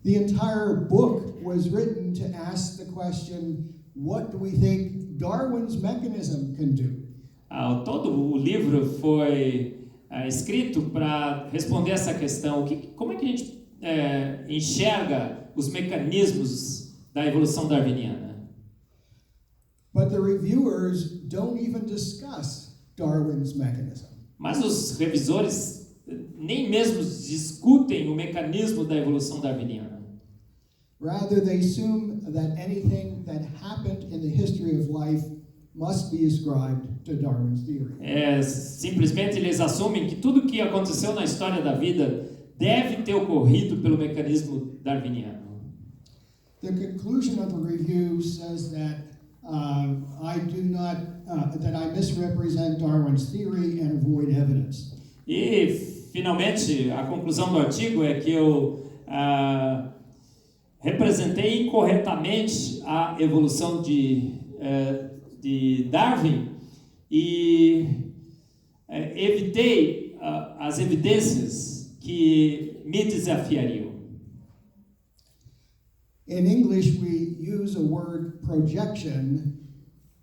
The entire book was written to ask the question, what do we think Darwin's mechanism can do? Todo o livro foi escrito para responder essa questão. Como é que a gente enxerga os mecanismos da evolução darwiniana? But the reviewers don't even discuss Darwin's mechanism. Mas os revisores nem mesmo discutem o mecanismo da evolução darwiniana. Rather, they assume that anything that happened in the history of life must be ascribed to Darwin's theory. Simplesmente eles assumem que tudo que aconteceu na história da vida deve ter ocorrido pelo mecanismo darwiniano. The conclusion of the review says that that I misrepresent Darwin's theory and avoid evidence. E finalmente a conclusão do artigo é que eu representei incorretamente a evolução de Darwin e evitei as evidências que me desafiariam. In English, we use a word projection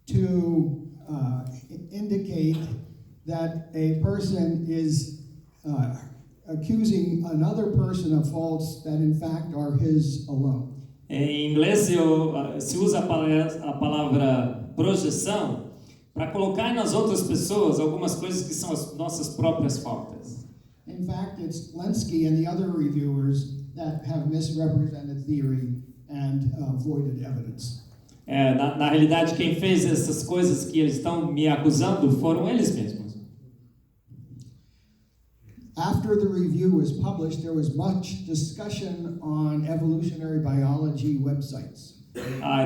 to indicate that a person is accusing another person of faults that in fact are his alone. Em inglês se usa a palavra projeção para colocar nas outras pessoas algumas coisas que são as nossas próprias faltas. In fact, it's Lenski and the other reviewers that have misrepresented theory and avoided evidence. Na realidade, quem fez essas coisas que eles estão me acusando foram eles mesmos. After the review was published, there was much discussion on evolutionary biology websites.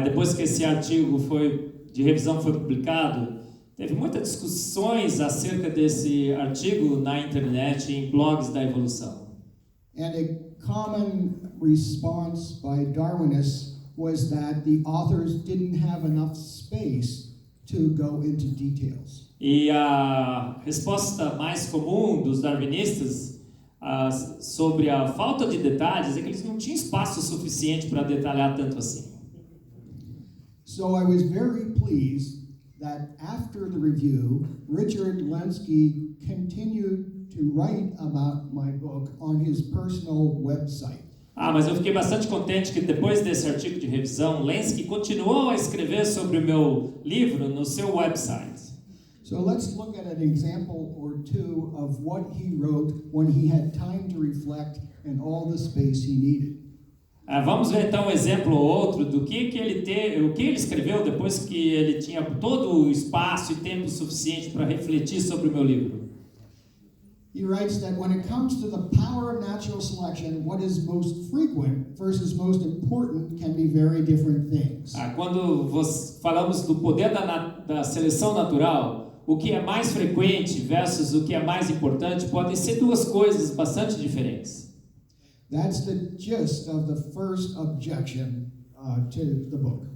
Depois que esse artigo de revisão foi publicado, teve muitas discussões acerca desse artigo na internet e em blogs da evolução. And a common response by Darwinists was that the authors didn't have enough space to go into details. E a resposta mais comum dos darwinistas sobre a falta de detalhes é que eles não tinham espaço suficiente para detalhar tanto assim. So I was very pleased that after the review, Richard Lenski continued to write about my book on his personal website. Mas eu fiquei bastante contente que depois desse artigo de revisão, Lenski continuou a escrever sobre o meu livro no seu website. So let's look at an example or two of what he wrote when he had time to reflect and all the space he needed. Vamos ver então um exemplo ou outro do o que ele escreveu depois que ele tinha todo o espaço e tempo suficiente para refletir sobre o meu livro. He writes that when it comes to the power of natural selection, what is most frequent versus most important can be very different things. Quando falamos do poder da seleção natural, o que é mais frequente versus o que é mais importante podem ser duas coisas bastante diferentes. That's the gist of the first objection to the book.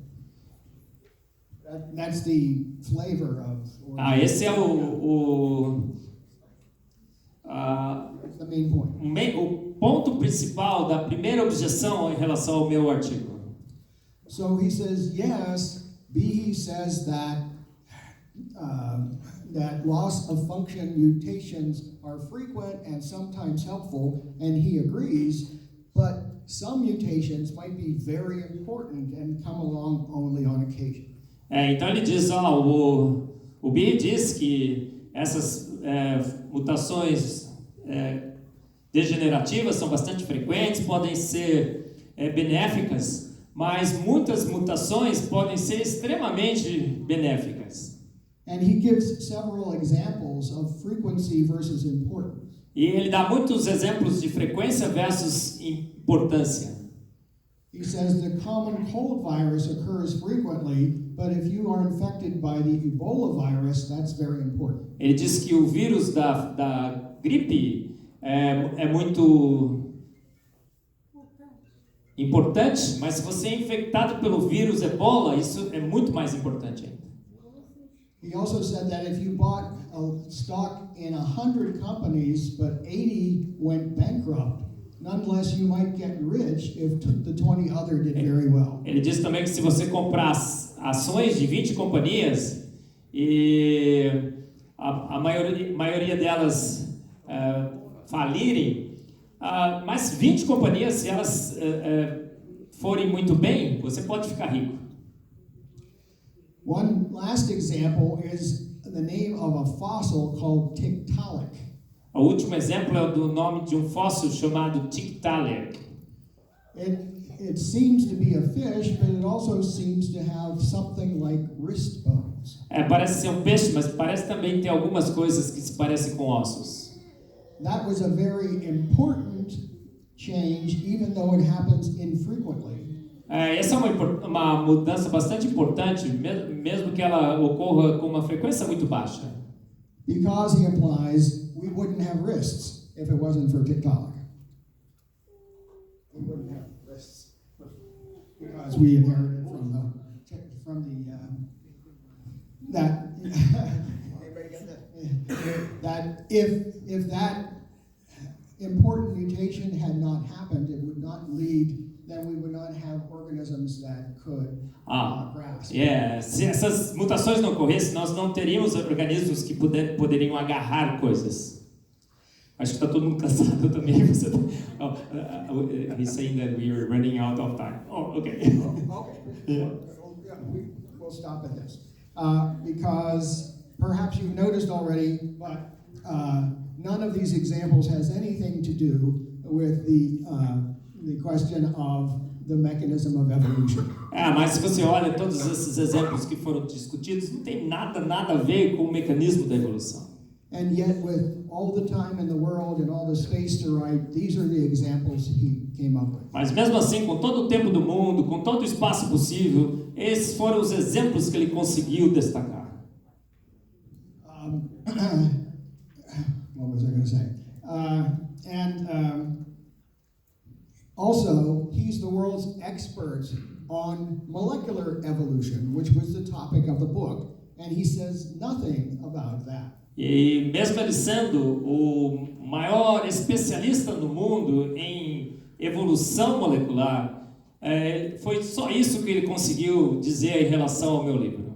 That's the flavor of. Esse é the main point. O ponto principal da primeira objeção em relação ao meu artigo. So he says, yes, Behee says that loss of function mutations are frequent and sometimes helpful, and he agrees, but some mutations might be very important and come along only on occasion. Então ele diz, o Behee diz que essas mutações degenerativas são bastante frequentes, podem ser benéficas, mas muitas mutações podem ser extremamente benéficas. And he gives several examples of frequency versus importance. E ele dá muitos exemplos de frequência versus importância. He says the common cold virus occurs frequently, but if you are infected by the Ebola virus, that's very important. Ele diz que o vírus da gripe é muito importante, mas se você é infectado pelo vírus Ebola, isso é muito mais importante ainda. He also said that if you bought a stock in 100 companies, but 80 went bankrupt, Nonetheless, you might get rich if the 20 other did very well. Ele diz também que se você comprar ações de 20 companhias e a maioria delas falirem, mas 20 companhias, se elas forem muito bem, você pode ficar rico. One last example is the name of a fossil called Tiktaalik. O último exemplo é do nome de um fóssil chamado Tiktaalik. It seems to be a fish, but it also seems to have something like wrist bones. Parece ser um peixe, mas parece também ter algumas coisas que se parecem com ossos. That was a very important change, even though it happens infrequently. Essa é uma mudança bastante importante, mesmo que ela ocorra com uma frequência muito baixa. Because he implies we wouldn't have wrists if it wasn't for Tiktaalik. We wouldn't have wrists because we inherited from the that anybody get that? That if that important mutation had not happened, it would not lead. Then we would not have organisms that could grasp. Se essas mutações não ocorressem, nós não teríamos organismos que poderiam agarrar coisas. Acho que está todo mundo cansado também. He's saying that we are running out of time. Okay. Yeah. We'll stop at this because perhaps you've noticed already, but none of these examples has anything to do with the question of the mechanism of evolution. Mas se você olha todos esses exemplos que foram discutidos, não tem nada a ver com o mecanismo da evolução. And yet, with all the time in the world and all the space to write, these are the examples he came up with. Mas mesmo assim, com todo o tempo do mundo, com todo o espaço possível, esses foram os exemplos que ele conseguiu destacar. What was I going to say? Also, he's the world's expert on molecular evolution, which was the topic of the book, and he says nothing about that. E mesmo ele sendo o maior especialista no mundo em evolução molecular, foi só isso que ele conseguiu dizer em relação ao meu livro.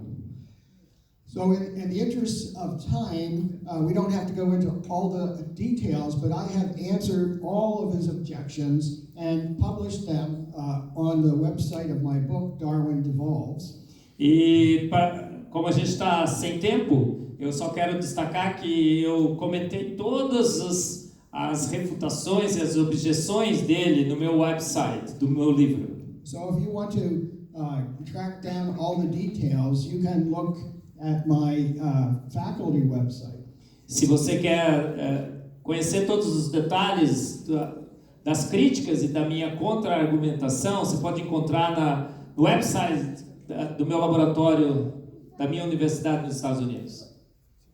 So in the interest of time, we don't have to go into all the details, but I have answered all of his objections and published them on the website of my book, Darwin Devolves. E como a gente está sem tempo, eu só quero destacar que eu comentei todas as refutações e as objeções dele no meu website, do meu livro. So if you want to track down all the details, you can look at my faculty website. Se você quer conhecer todos os detalhes das críticas e da minha contra-argumentação, você pode encontrar no website do meu laboratório da minha universidade nos Estados Unidos.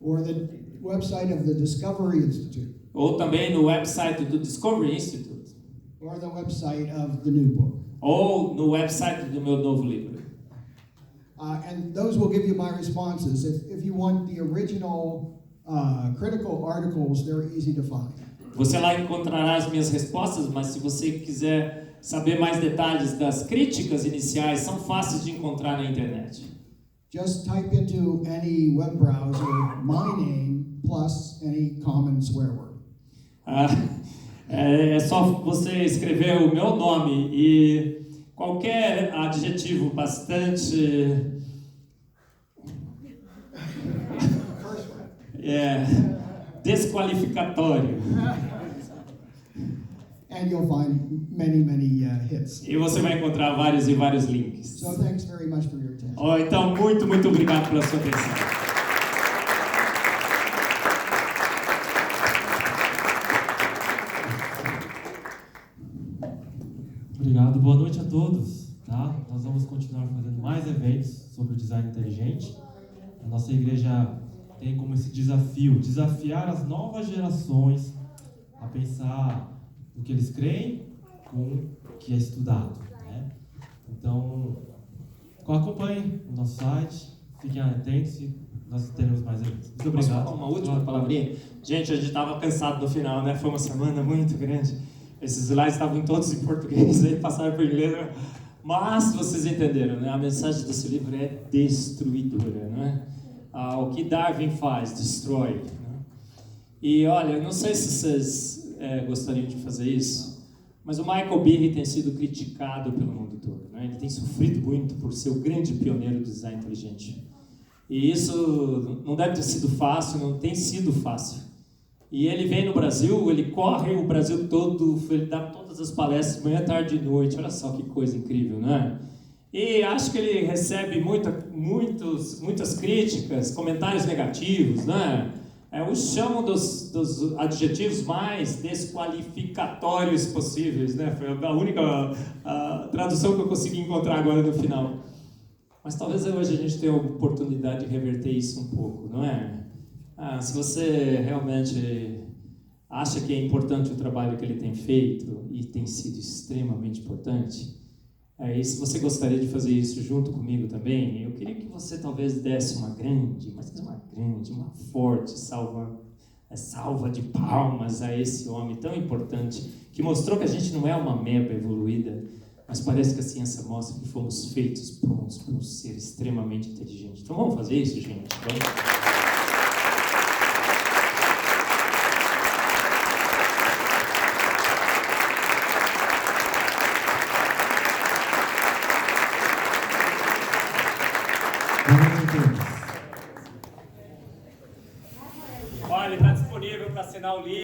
Or the website of the Discovery Institute. Ou também no website do Discovery Institute. Or the website of the new book. Ou no website do meu novo livro. And those will give you my responses. If you want the original critical articles, they're easy to find. Você lá encontrará as minhas respostas, mas se você quiser saber mais detalhes das críticas iniciais, são fáceis de encontrar na internet. Just type into any web browser my name plus any common swear word. É só você escrever o meu nome e qualquer adjetivo bastante desqualificatório. And you'll find many hits. E você vai encontrar vários e vários links. So thanks very much for your attention. Então, muito obrigado pela sua atenção. Obrigado, boa noite a todos. Tá? Nós vamos continuar fazendo mais eventos sobre o design inteligente. A nossa igreja tem como esse desafio, desafiar as novas gerações a pensar no que eles creem com o que é estudado. Né? Então, acompanhem o nosso site, fiquem atentos e nós teremos mais eventos. Muito obrigado. Posso falar uma última palavrinha? Gente, a gente estava cansado no final, né? Foi uma semana muito grande. Esses slides estavam todos em português, aí passaram para inglês. Mas vocês entenderam, né? A mensagem desse livro é destruidora, né? O que Darwin faz, destrói. Né? E olha, eu não sei se vocês gostariam de fazer isso, mas o Michael Behee tem sido criticado pelo mundo todo. Né? Ele tem sofrido muito por ser o grande pioneiro do design inteligente. E isso não deve ter sido fácil, não tem sido fácil. E ele vem no Brasil, ele corre o Brasil todo, ele dá todas as palestras, manhã, tarde e noite. Olha só que coisa incrível, né? E acho que ele recebe muitas críticas, comentários negativos, né? O chamam dos adjetivos mais desqualificatórios possíveis, né? Foi a única tradução que eu consegui encontrar agora no final. Mas talvez hoje a gente tenha a oportunidade de reverter isso um pouco, não é? Se você realmente acha que é importante o trabalho que ele tem feito, e tem sido extremamente importante, e se você gostaria de fazer isso junto comigo também, eu queria que você talvez desse uma forte salva de palmas a esse homem tão importante, que mostrou que a gente não é uma meba evoluída, mas parece que a ciência mostra que fomos feitos prontos para um ser extremamente inteligente. Então vamos fazer isso, gente? Vamos? Olha, ele está disponível para assinar o livro.